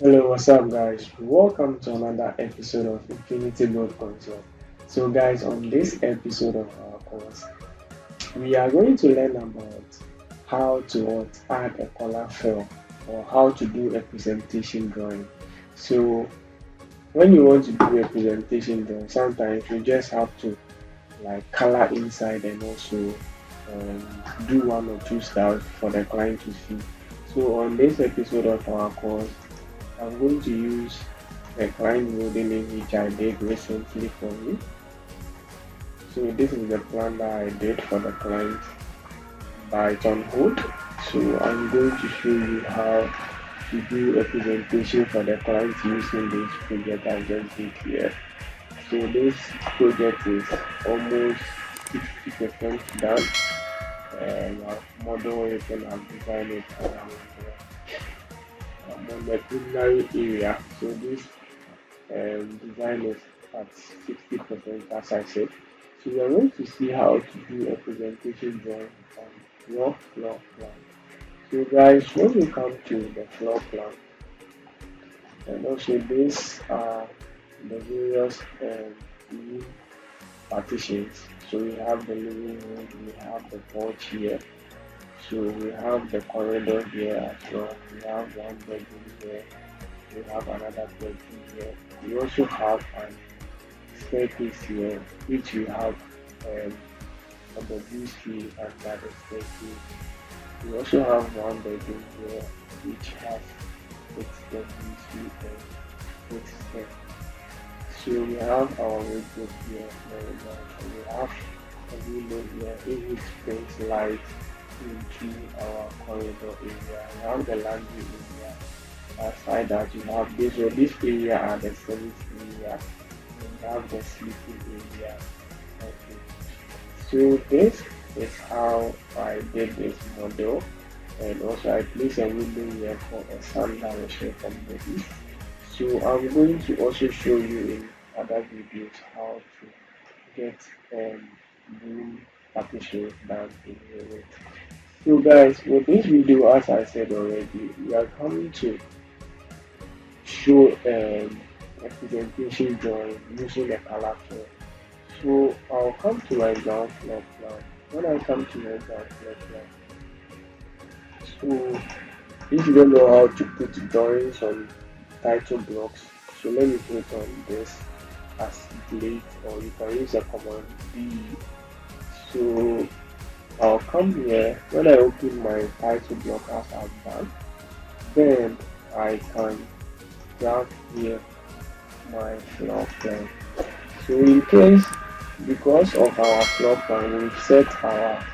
Hello, what's up, guys? Welcome to another episode of Infinity Growth Console. So, guys, on this episode of our course, we are going to learn about how to add a color fill or how to do a presentation drawing. So, when you want to do a presentation drawing, sometimes you just have to like color inside and also do one or two styles for the client to see. So, on this episode of our course, I'm going to use a client modeling which I did recently for you. So this is the plan that I did for the client by it's on hold. So I'm going to show you how to do a presentation for the client using this project I just did here. So this project is almost 60% done. I've modeled it and I've designed it on the preliminary area. So this design is at 60% as I said. So we are going to see how to do a presentation drawing on your floor plan. So guys, when you come to the floor plan, and also these are the various room partitions. So we have the living room, we have the porch here. So we have the corridor here as well. We have one bedroom here. We have another bedroom here. We also have an staircase here, which we have a WC under the staircase. We also have one bedroom here, which has its WC and its step. So we have our wardrobe here, very nice. And we have a window here, in which brings light into our corridor area. We have the laundry area. Aside that, you have this, so this area are the service area. We have the sleeping area. Okay. So this is how I did this model, and also I placed a window here for a sun direction from the east. So I'm going to also show you in other videos how to get room partitions done in Revit. So guys, with this video, as I said already, we are coming to show a presentation drawing using a color fill. So I'll come to my ground floor plan. When I come to my ground floor plan, so if you don't know how to put drawings on title blocks, so let me put on this as delete, or you can use a command B. So I'll come here. When I open my title block as I've done, then I can grab here my floor plan. So in case, because of our floor plan, we set our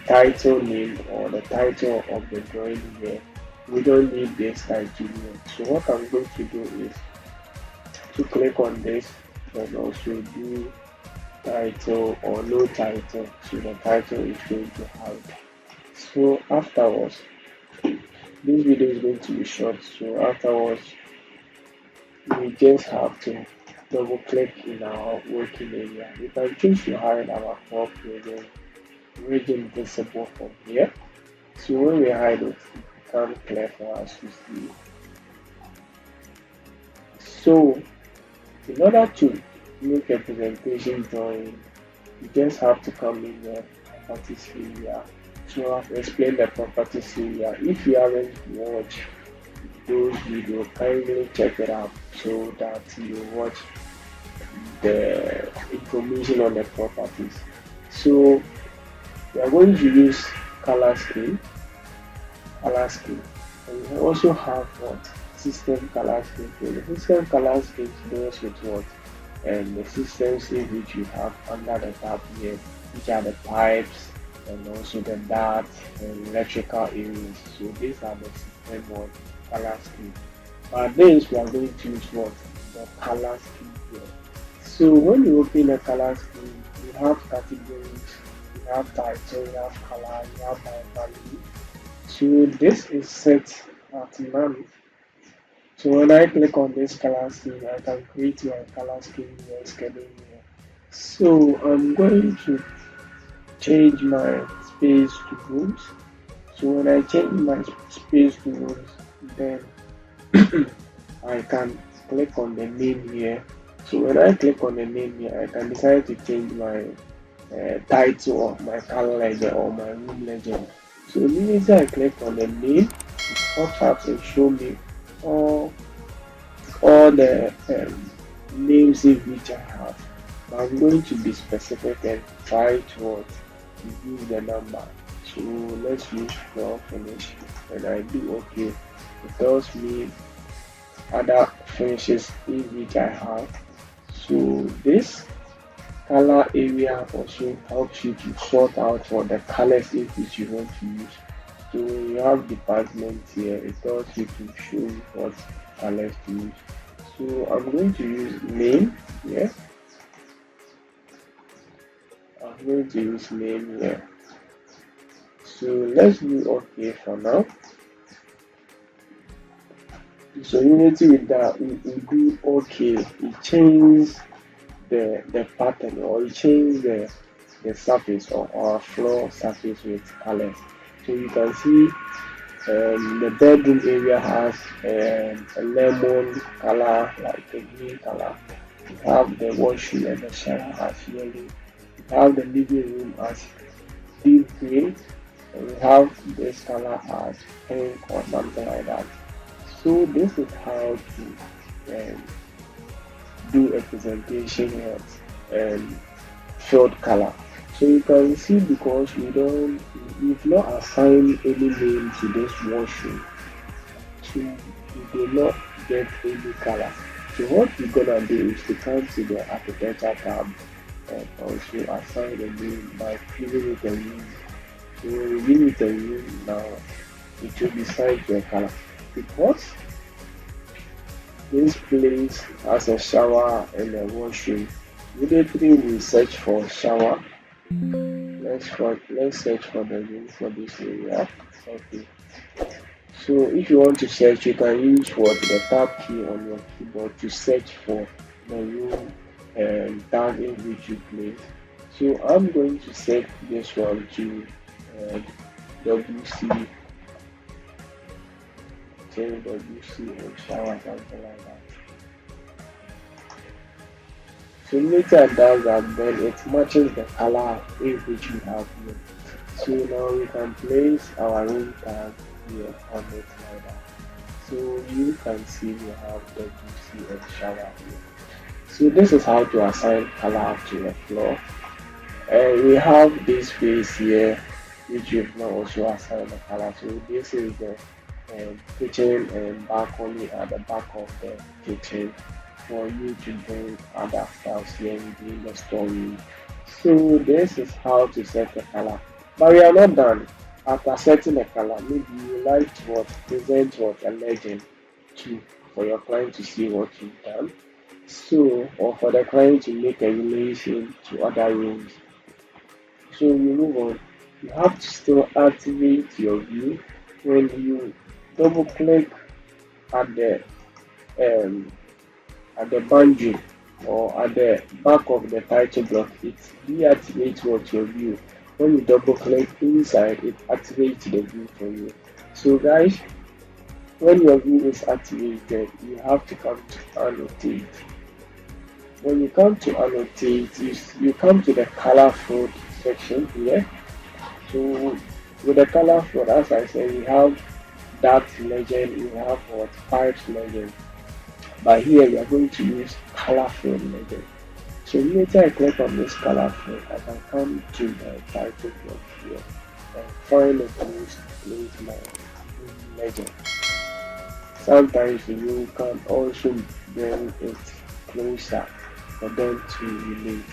title name or the title of the drawing here. We don't need this title here. So what I'm going to do is to click on this and also do title or no title. So the title is going to hide. So afterwards, this video is going to be short. So afterwards, we just have to double click in our working area. We can choose to hide our floor plan region visible from here. So when we hide it, it becomes clear for us to see. So in order to make a presentation drawing, you just have to come in the properties area. So I've explained the properties area. If you haven't watched those videos, kindly check it out so that you watch the information on the properties. So we are going to use color scheme, and we also have what system color scheme. So the system color scheme deals with what and the systems in which you have under the tab here, which are the pipes and also the ducts and electrical areas. So these are the system one color scheme. But this we are going to use what the color scheme here. So when you open a color scheme, you have categories, you have title, you have color, you have by value. So this is set at none. So when I click on this color scheme, I can create my color scheme here, schedule here. So I'm going to change my space to rooms. So when I change my space to rooms, then I can click on the name here. So when I click on the name here, I can decide to change my title of my color legend or my room legend. So immediately I click on the name, it pops up and show me all all the names in which I have. But I'm going to be specific and try to use the number. So let's use 12 finish. When I do OK, it tells me other finishes in which I have. So this color area also helps you to sort out for the colors in which you want to use. So when you have departments here, it tells you to show you what colors to use. So I'm going to use name here. I'm going to use name here. So let's do OK for now. So immediately with that, we do OK. It changes the pattern, or it changes the surface or our floor surface with colors. So you can see the bedroom area has a lemon color, like a green color. We have the washroom and the shower as yellow. We have the living room as deep green. And we have this color as pink or something like that. So this is how to do a presentation with filled color. So you can see because we've not assigned any name to this washroom, so you do not get any color. So what we're gonna do is to come to the architecture tab and also assign a name by giving it a name. So when we give it a name now, it will be assigned to a color. Because this place has a shower and a washroom, immediately we search for shower. Let's search for the room for this area. Okay. So if you want to search, you can use the tab key on your keyboard to search for the room and tab in which you place. So I'm going to set this one to WC, WC and shower, something like that. So later it does that, then it matches the color in which we have here. So now we can place our room tag here on it like that. So you can see we have the WC and shower here. So this is how to assign color to the floor. And we have this space here which you've now also assigned the color. So this is the kitchen and balcony at the back of the kitchen for you to bring other stuff here within the storeroom. So this is how to set the color. But we are not done. After setting the color, maybe you like to present a legend to for your client to see what you've done. So or for the client to make a relation to other rooms. So we move on. You have to still activate your view when you double click at um, the boundary or at the back of the title block. It deactivates what your view. When you double click inside, it activates the view for you. So guys, when your view is activated, you have to come to annotate. When you come to annotate, you come to the color field section here. So with the color field, as I said, we have dark legend, we have pipes legend. But here we are going to use color field legend. So later I click on this color field, I can come to the title block here and find a place to place my legend. Sometimes you can also bring it closer for them to relate.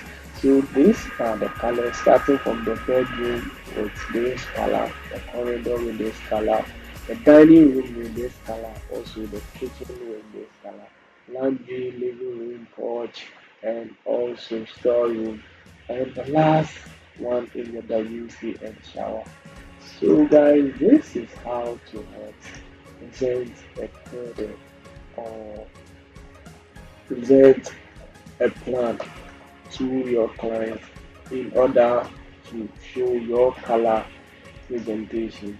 So these are the colors starting from the bedroom with this color, the corridor with this color, the dining room with this color, also the kitchen with this color, laundry, living room, porch, and also storeroom, and the last one in the WC and shower. So guys, this is how to present a product or present a plan to your client in order to show your color presentation.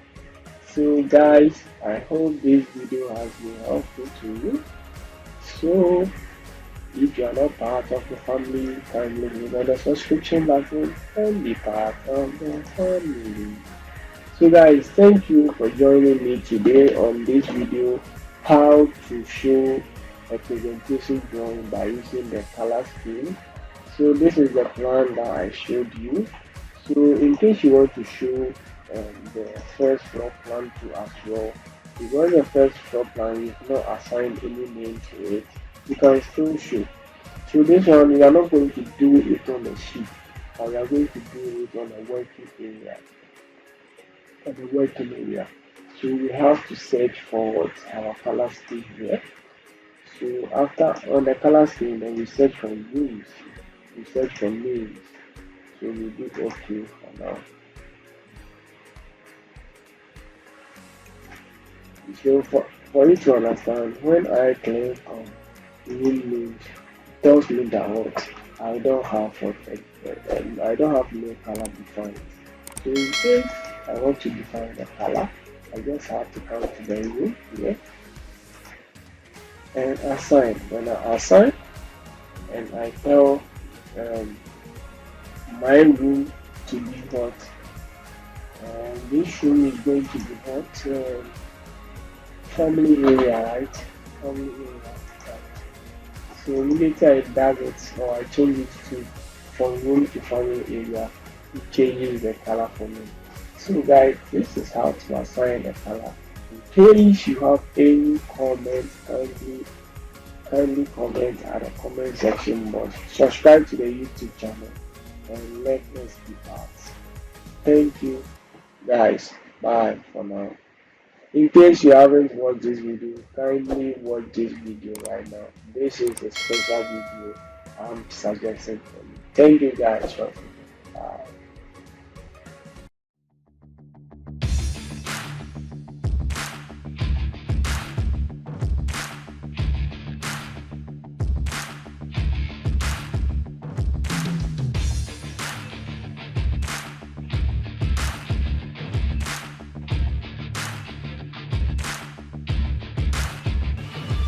So guys, I hope this video has been helpful to you. So if you are not part of the family, kindly click on the subscription button and be part of the family. So guys, thank you for joining me today on this video, how to show a presentation drawing by using the color scheme. So this is the plan that I showed you. So in case you want to show the first floor plan to as well, because the first floor plan you've not assigned any name to it, you can still show. So this one we are not going to do it on a sheet, but we are going to do it on a working area. So we have to search for our color scheme here. So after on the color scheme, then we search for names. We search for names. So we do OK for now. So for you to understand, when I click on room names, it tells me that what I don't have no color defined. So in case I want to define the color, I just have to come to the room here and assign. When I assign and I tell my room to be what, this room is going to be what, family area, right? Family area. Right. So immediately I does it or I change it to from room to family area, it changes the color for me. So guys, this is how to assign the color. In case you have any comments, kindly comment at the comment section box. Subscribe to the YouTube channel and let us be part. Thank you guys. Bye for now. In case you haven't watched this video, kindly watch this video right now. This is a special video I'm suggesting for you. Thank you guys for watching. Bye.